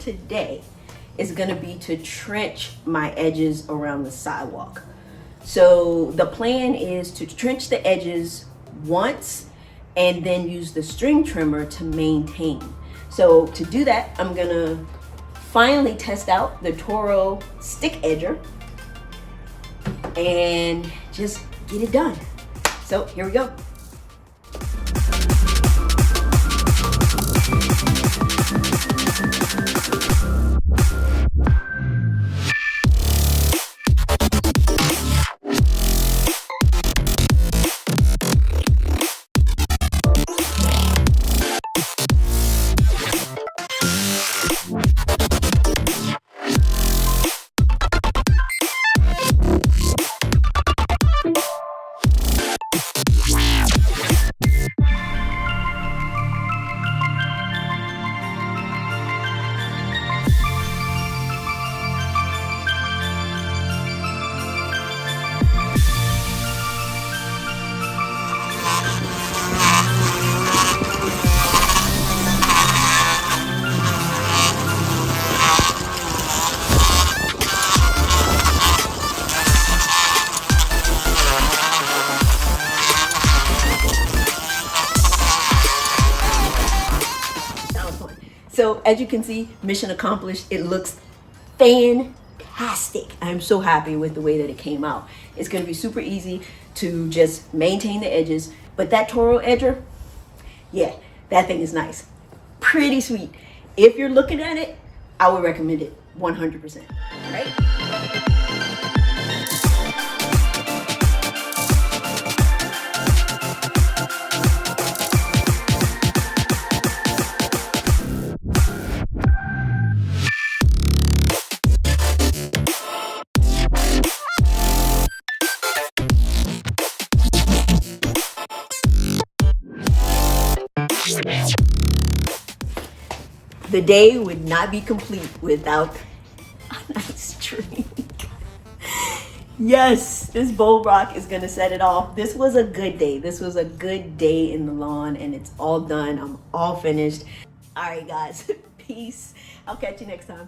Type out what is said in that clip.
today is gonna be to trench my edges around the sidewalk. So the plan is to trench the edges once and then use the string trimmer to maintain. So to do that, I'm gonna finally test out the Toro stick edger and just get it done. So here we go. So as you can see, mission accomplished. It looks fantastic. I'm so happy with the way that it came out. It's gonna be super easy to just maintain the edges, but that Toro edger, yeah, that thing is nice. Pretty sweet. If you're looking at it, I would recommend it 100%, all right? The day would not be complete without a nice drink. Yes, this bowl rock is gonna set it off. This was a good day. This was a good day in the lawn, and it's all done. I'm all finished. All right, guys, peace. I'll catch you next time.